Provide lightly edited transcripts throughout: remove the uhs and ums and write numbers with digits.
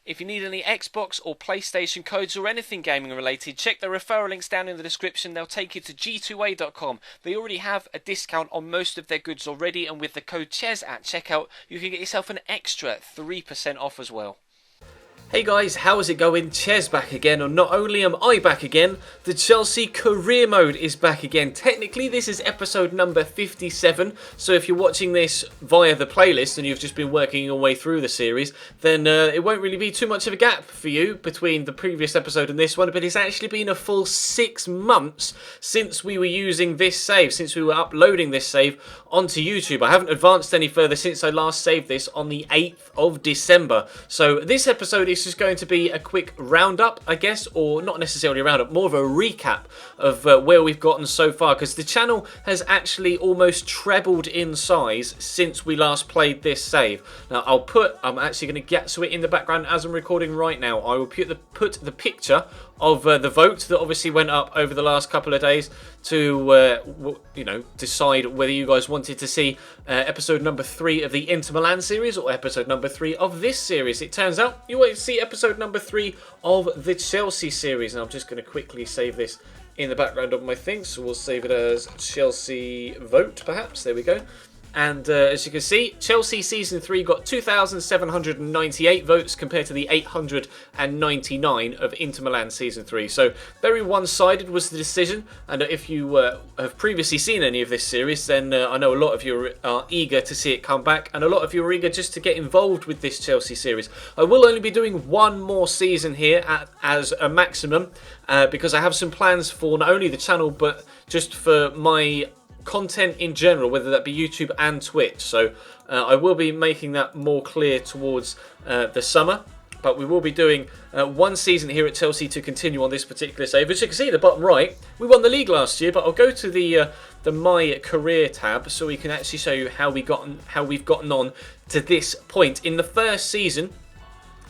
If you need any Xbox or PlayStation codes or anything gaming related, check the referral links down in the description. They'll take you to g2a.com. They already have a discount on most of their goods already, and with the code CHES at checkout, you can get yourself an extra 3% off as well. Hey guys, how is it going? Ches back again, and not only am I back again, the Chelsea career mode is back again. Technically, this is episode number 57, so if you're watching this via the playlist and you've just been working your way through the series, then it won't really be too much of a gap for you between the previous episode and this one, but it's actually been a full 6 months since we were using this save, since we were uploading this save onto YouTube. I haven't advanced any further since I last saved this on the 8th of December, so this episode is just going to be a quick roundup, I guess, or not necessarily a roundup, more of a recap of where we've gotten so far, because the channel has actually almost trebled in size since we last played this save. Now, I'm actually going to get to it in the background as I'm recording right now. I will put the picture of the vote that obviously went up over the last couple of days to, decide whether you guys wanted to see episode number 3 of the Inter Milan series or episode number 3 of this series. It turns out you want to see episode number 3 of the Chelsea series. And I'm just going to quickly save this in the background of my thing. So we'll save it as Chelsea vote, perhaps. There we go. And as you can see, Chelsea Season 3 got 2,798 votes compared to the 899 of Inter Milan Season 3. So very one-sided was the decision. And if you have previously seen any of this series, then I know a lot of you are eager to see it come back. And a lot of you are eager just to get involved with this Chelsea series. I will only be doing one more season here as a maximum. Because I have some plans for not only the channel, but just for my content in general, whether that be YouTube and Twitch. So I will be making that more clear towards the summer, but we will be doing one season here at Chelsea to continue on this particular save. As you can see at the bottom right, we won the league last year, but I'll go to the My Career tab so we can actually show you how we've gotten on to this point. In the first season,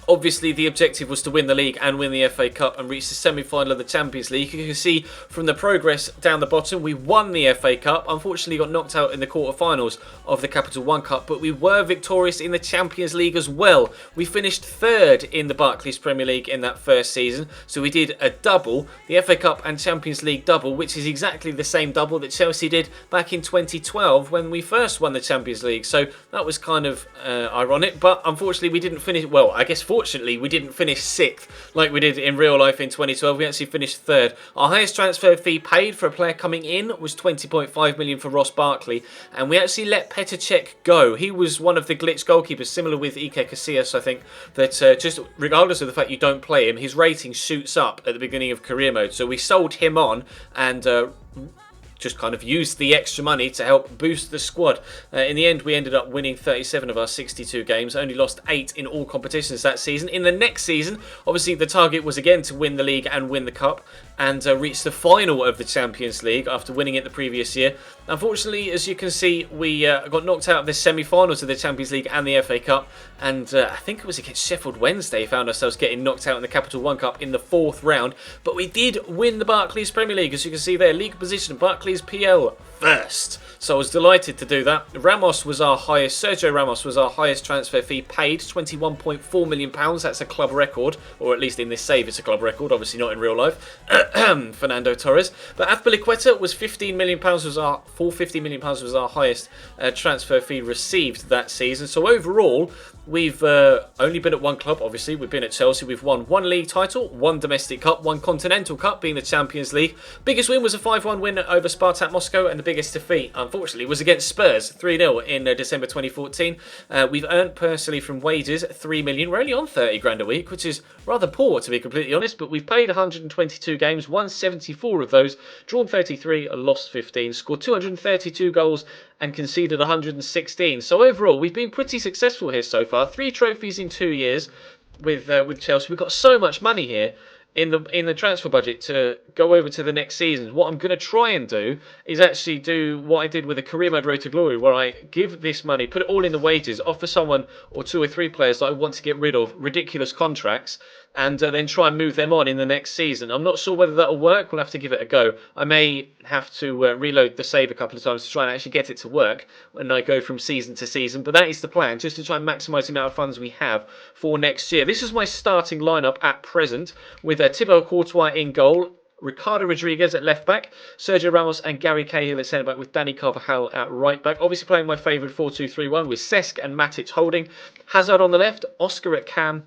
obviously, the objective was to win the league and win the FA Cup and reach the semi-final of the Champions League. You can see from the progress down the bottom, we won the FA Cup. Unfortunately, got knocked out in the quarter-finals of the Capital One Cup, but we were victorious in the Champions League as well. We finished 3rd in the Barclays Premier League in that first season, so we did a double, the FA Cup and Champions League double, which is exactly the same double that Chelsea did back in 2012 when we first won the Champions League. So that was kind of ironic, but unfortunately, we didn't finish, well, I guess fortunately, we didn't finish 6th like we did in real life in 2012. We actually finished 3rd. Our highest transfer fee paid for a player coming in was 20.5 million for Ross Barkley, and we actually let Petr Cech go. He was one of the glitch goalkeepers, similar with Ike Casillas, I think, that just regardless of the fact you don't play him, his rating shoots up at the beginning of career mode. So we sold him on and just kind of used the extra money to help boost the squad. In the end, we ended up winning 37 of our 62 games, only lost 8 in all competitions that season. In the next season, obviously the target was again to win the league and win the cup, and reach the final of the Champions League after winning it the previous year. Unfortunately, as you can see, we got knocked out of the semi-finals of the Champions League and the FA Cup, and I think it was against Sheffield Wednesday, found ourselves getting knocked out in the Capital One Cup in the 4th round, but we did win the Barclays Premier League, as you can see there, league position, Barclays PL first. So I was delighted to do that. Sergio Ramos was our highest transfer fee paid, £21.4 million. That's a club record, or at least in this save it's a club record, obviously not in real life. Fernando Torres. But Azpilicueta was £15 million, was our highest transfer fee received that season. So overall, we've only been at one club, obviously. We've been at Chelsea. We've won one league title, one domestic cup, one continental cup, being the Champions League. Biggest win was a 5-1 win over Spartak Moscow, and the biggest defeat, unfortunately, was against Spurs, 3-0 in December 2014. We've earned personally from wages $3 million. We're only on 30 grand a week, which is rather poor, to be completely honest, but we've played 122 games, won 74 of those, drawn 33, lost 15, scored 232 goals, and conceded 116. So overall, we've been pretty successful here so far. 3 trophies in 2 years with Chelsea. We've got so much money here in the transfer budget to go over to the next season. What I'm going to try and do is actually do what I did with the Career Mode Road to Glory, where I give this money, put it all in the wages, offer someone or 2 or 3 players that I want to get rid of ridiculous contracts, and then try and move them on in the next season. I'm not sure whether that'll work. We'll have to give it a go. I may have to reload the save a couple of times to try and actually get it to work when I go from season to season. But that is the plan, just to try and maximise the amount of funds we have for next year. This is my starting lineup at present, with Thibaut Courtois in goal, Ricardo Rodriguez at left back, Sergio Ramos and Gary Cahill at centre back, with Dani Carvajal at right back. Obviously playing my favourite 4-2-3-1 with Cesc and Matic holding, Hazard on the left, Oscar at cam,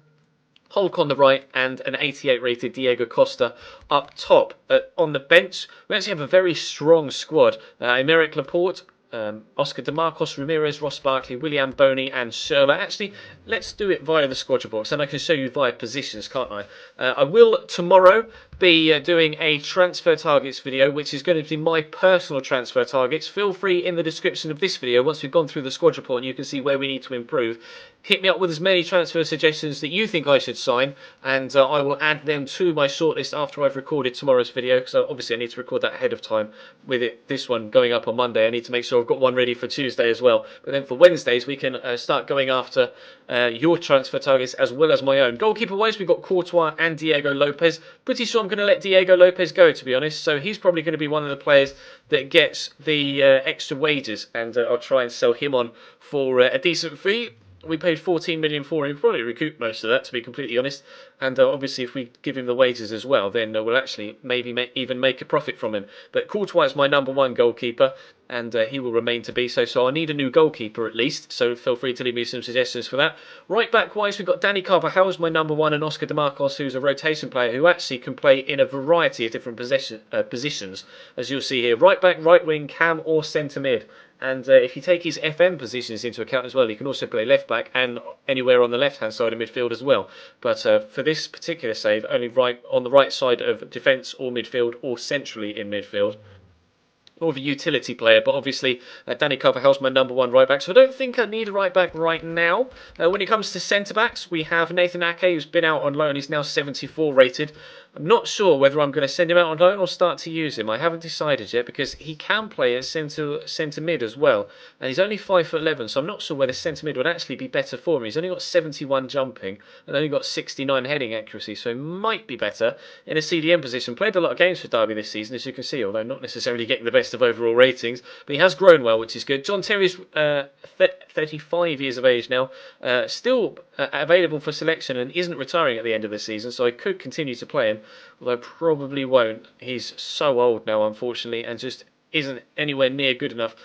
Hulk on the right, and an 88 rated Diego Costa up top. On the bench, we actually have a very strong squad. Aymeric Laporte, Oscar DeMarcos, Ramirez, Ross Barkley, William Boney, and Schürrle. Actually, let's do it via the squad box, and I can show you via positions, can't I? I will tomorrow be doing a transfer targets video, which is going to be my personal transfer targets. Feel free in the description of this video, once we've gone through the squad report and you can see where we need to improve, hit me up with as many transfer suggestions that you think I should sign, and I will add them to my shortlist after I've recorded tomorrow's video, because obviously I need to record that ahead of time. With this one going up on Monday, I need to make sure I've got one ready for Tuesday as well. But then for Wednesdays, we can start going after your transfer targets as well as my own. Goalkeeper wise, we've got Courtois and Diego Lopez. Pretty sure I'm going to let Diego Lopez go, to be honest, so he's probably going to be one of the players that gets the extra wages, and I'll try and sell him on for a decent fee. We paid 14 million for him. Probably recoup most of that, to be completely honest. And obviously, if we give him the wages as well, then we'll actually maybe even make a profit from him. But Courtois is my number one goalkeeper, and he will remain to be so. So I need a new goalkeeper at least. So feel free to leave me some suggestions for that. Right back wise, we've got Dani Carvajal as my number one, and Oscar DeMarcos, who's a rotation player who actually can play in a variety of different positions, as you'll see here. Right back, right wing, cam, or centre mid. And if you take his FM positions into account as well, he can also play left back and anywhere on the left hand side of midfield as well. But for this particular save, only right on the right side of defence or midfield, or centrally in midfield. More of a utility player, but obviously Dani Carvajal's my number one right back, so I don't think I need a right back right now. When it comes to centre backs, we have Nathan Ake, who's been out on loan. He's now 74 rated. I'm not sure whether I'm going to send him out on loan or start to use him. I haven't decided yet, because he can play as centre mid as well, and he's only 5'11", so I'm not sure whether centre mid would actually be better for him. He's only got 71 jumping and only got 69 heading accuracy, so he might be better in a CDM position. Played a lot of games for Derby this season, as you can see, although not necessarily getting the best of overall ratings, but he has grown well, which is good. John Terry's 35 years of age now, still available for selection and isn't retiring at the end of the season, so I could continue to play him, although probably won't. He's so old now, unfortunately, and just isn't anywhere near good enough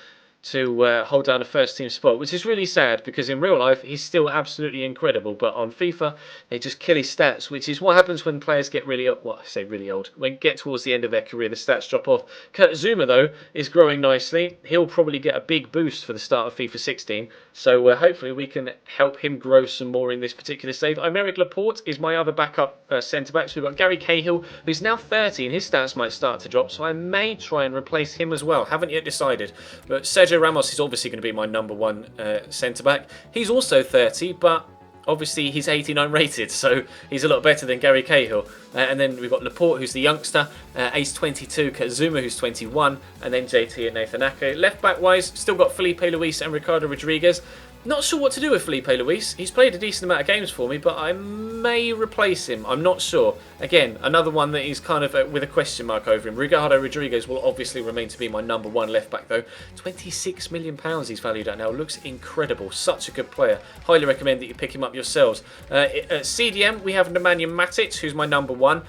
to hold down a first team spot, which is really sad, because in real life he's still absolutely incredible, but on FIFA they just kill his stats, which is what happens when players get really old. Well, I say really old, when get towards the end of their career, the stats drop off. Kurt Zouma though is growing nicely. He'll probably get a big boost for the start of FIFA 16, so hopefully we can help him grow some more in this particular save. Aymeric Laporte is my other backup centre back. So we've got Gary Cahill, who's now 30, and his stats might start to drop, so I may try and replace him as well. Haven't yet decided, but Sergio Ramos is obviously going to be my number one centre back. He's also 30, but obviously he's 89 rated, so he's a lot better than Gary Cahill. And then we've got Laporte, who's the youngster, Ace 22, Kazuma, who's 21, and then JT and Nathan Ake. Left back wise, still got Felipe Luis and Ricardo Rodriguez. Not sure what to do with Felipe Luis. He's played a decent amount of games for me, but I may replace him. I'm not sure. Again, another one that is kind of with a question mark over him. Ricardo Rodriguez will obviously remain to be my number one left back though. £26 million he's valued at now. Looks incredible. Such a good player. Highly recommend that you pick him up yourselves. At CDM, we have Nemanja Matic, who's my number one.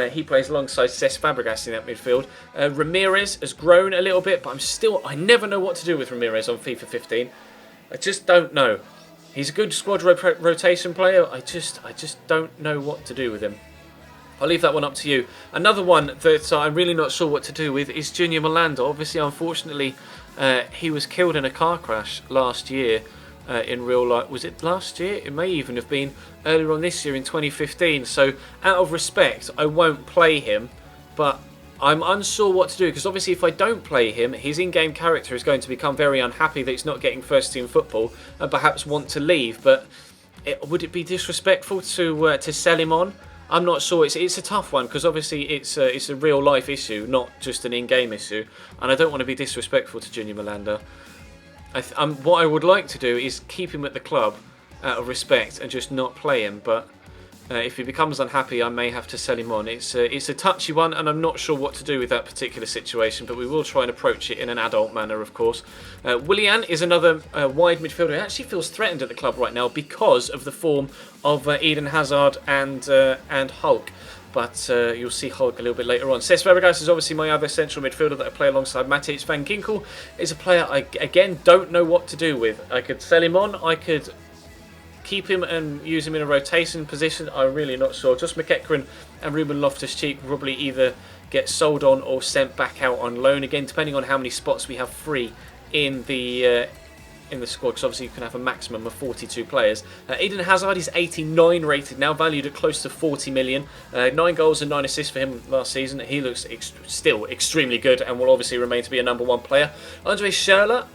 He plays alongside Cesc Fabregas in that midfield. Ramirez has grown a little bit, but I never know what to do with Ramirez on FIFA 15. I just don't know. He's a good squad rotation player. I just don't know what to do with him. I'll leave that one up to you. Another one that I'm really not sure what to do with is Junior Malanda. Obviously, unfortunately, he was killed in a car crash last year in real life. Was it last year? It may even have been earlier on this year in 2015. So, out of respect, I won't play him. But I'm unsure what to do, because obviously if I don't play him, his in-game character is going to become very unhappy that he's not getting first-team football and perhaps want to leave. But would it be disrespectful to sell him on? I'm not sure. It's a tough one, because obviously it's a real-life issue, not just an in-game issue. And I don't want to be disrespectful to Junior Malanda. What I would like to do is keep him at the club out of respect and just not play him, but If he becomes unhappy, I may have to sell him on. It's a touchy one, and I'm not sure what to do with that particular situation, but we will try and approach it in an adult manner, of course. Willian is another wide midfielder who actually feels threatened at the club right now because of the form of Eden Hazard and Hulk. But you'll see Hulk a little bit later on. Cesc Fabregas is obviously my other central midfielder that I play alongside Matic. Van Ginkel is a player I, again, don't know what to do with. I could sell him on, I could keep him and use him in a rotation position. I'm really not sure. Just McEachran and Ruben Loftus-Cheek will probably either get sold on or sent back out on loan, again, depending on how many spots we have free in the squad, because obviously you can have a maximum of 42 players. Eden Hazard is 89 rated now, valued at close to 40 million. 9 goals and 9 assists for him last season. He looks still extremely good and will obviously remain to be a number 1 player. Andre Schürrle,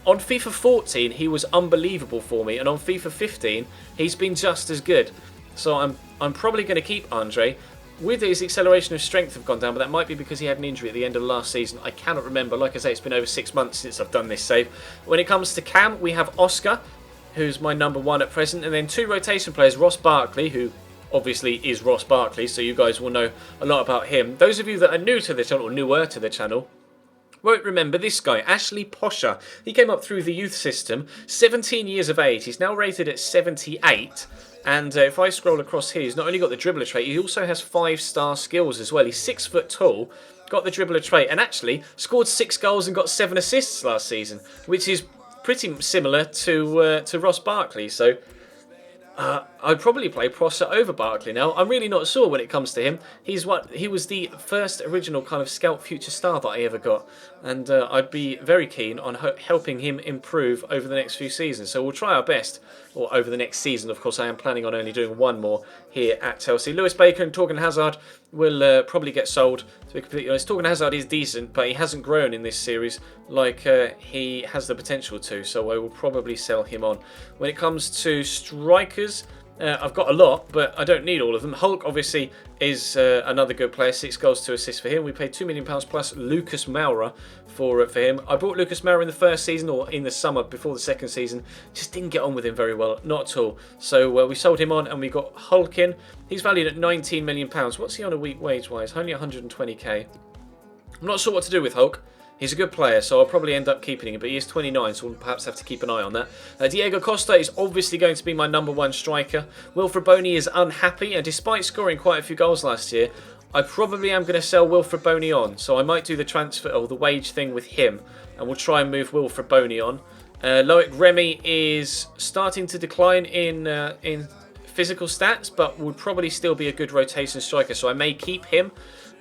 on FIFA 14 he was unbelievable for me, and on FIFA 15 he's been just as good. So I'm probably going to keep Andre. With his acceleration of strength have gone down, but that might be because he had an injury at the end of last season. I cannot remember. Like I say, it's been over 6 months since I've done this save. When it comes to Cam, we have Oscar, who's my number 1 at present, and then 2 rotation players, Ross Barkley, who obviously is Ross Barkley, so you guys will know a lot about him. Those of you that are new to the channel, or newer to the channel, won't remember this guy, Ashley Posher. He came up through the youth system, 17 years of age. He's now rated at 78. And if I scroll across here, he's not only got the dribbler trait, he also has 5-star skills as well. He's 6 foot tall, got the dribbler trait, and actually scored 6 goals and got 7 assists last season, which is pretty similar to Ross Barkley. So I'd probably play Prosser over Barkley now. I'm really not sure when it comes to him. He was the first original kind of scout future star that I ever got, and I'd be very keen on helping him improve over the next few seasons. So we'll try our best, or over the next season. Of course, I am planning on only doing 1 more here at Chelsea. Lewis Baker and Torgan Hazard will probably get sold, to be completely honest. Torgan Hazard is decent, but he hasn't grown in this series like he has the potential to, so I will probably sell him on. When it comes to strikers, I've got a lot, but I don't need all of them. Hulk, obviously, is another good player. 6 goals, 2 assists for him. We paid £2 million plus Lucas Moura for him. I bought Lucas Moura in the first season, or in the summer before the second season. Just didn't get on with him very well, not at all. So we sold him on, and we got Hulk in. He's valued at £19 million. What's he on a week wage-wise? Only 120k. I'm not sure what to do with Hulk. He's a good player, so I'll probably end up keeping him, but he is 29, so we'll perhaps have to keep an eye on that. Diego Costa is obviously going to be my number 1 striker. Wilfred Boney is unhappy, and despite scoring quite a few goals last year, I probably am going to sell Wilfred Boney on, so I might do the transfer or the wage thing with him, and we'll try and move Wilfred Boney on. Loic Remy is starting to decline in physical stats, but would probably still be a good rotation striker, so I may keep him.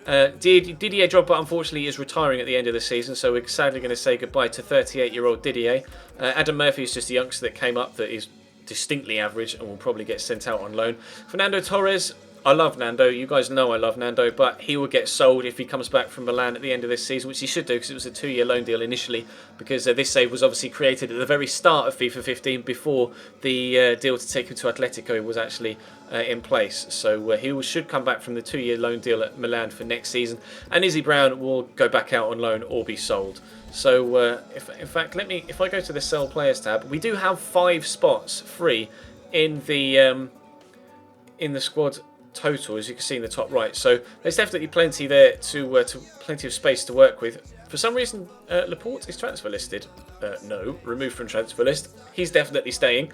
Didier Drogba unfortunately is retiring at the end of the season, so we're sadly going to say goodbye to 38-year-old Didier. Adam Murphy is just a youngster that came up that is distinctly average and will probably get sent out on loan. Fernando Torres, I love Nando, you guys know I love Nando, but he will get sold if he comes back from Milan at the end of this season, which he should do because it was a 2-year loan deal initially, because this save was obviously created at the very start of FIFA 15 before the deal to take him to Atletico was actually in place. So he should come back from the 2-year loan deal at Milan for next season, and Izzy Brown will go back out on loan or be sold. So if I go to the sell players tab, we do have 5 spots free in the squad total, as you can see in the top right. So there's definitely plenty there to plenty of space to work with. For some reason, Laporte is transfer listed. No, removed from transfer list. He's definitely staying.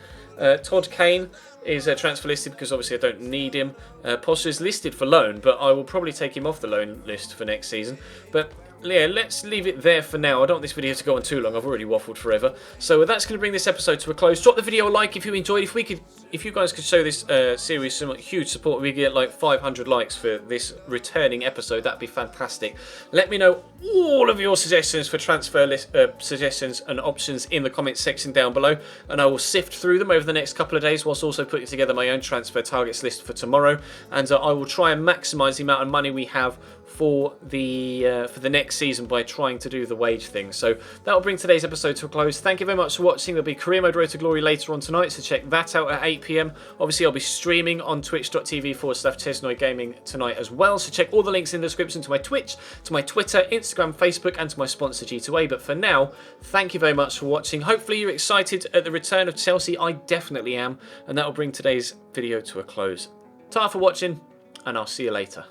Todd Kane is transfer listed because obviously I don't need him. Posser is listed for loan, but I will probably take him off the loan list for next season. But yeah, let's leave it there for now. I don't want this video to go on too long. I've already waffled forever. So that's going to bring this episode to a close. Drop the video a like if you enjoyed. If you guys could show this series some huge support, we get like 500 likes for this returning episode. That'd be fantastic. Let me know all of your suggestions for transfer list suggestions and options in the comments section down below, and I will sift through them over the next couple of days, whilst also putting together my own transfer targets list for tomorrow. And I will try and maximise the amount of money we have for the next season by trying to do the wage thing. So that will bring today's episode to a close. Thank you very much for watching. There'll be Career Mode Road to Glory later on tonight, so check that out at 8 PM. Obviously, I'll be streaming on twitch.tv/Chesnoy Gaming tonight as well, so check all the links in the description to my Twitch, to my Twitter, Instagram, Facebook, and to my sponsor G2A. But for now, thank you very much for watching. Hopefully you're excited at the return of Chelsea. I definitely am, and that will bring today's video to a close. Ta for watching, and I'll see you later.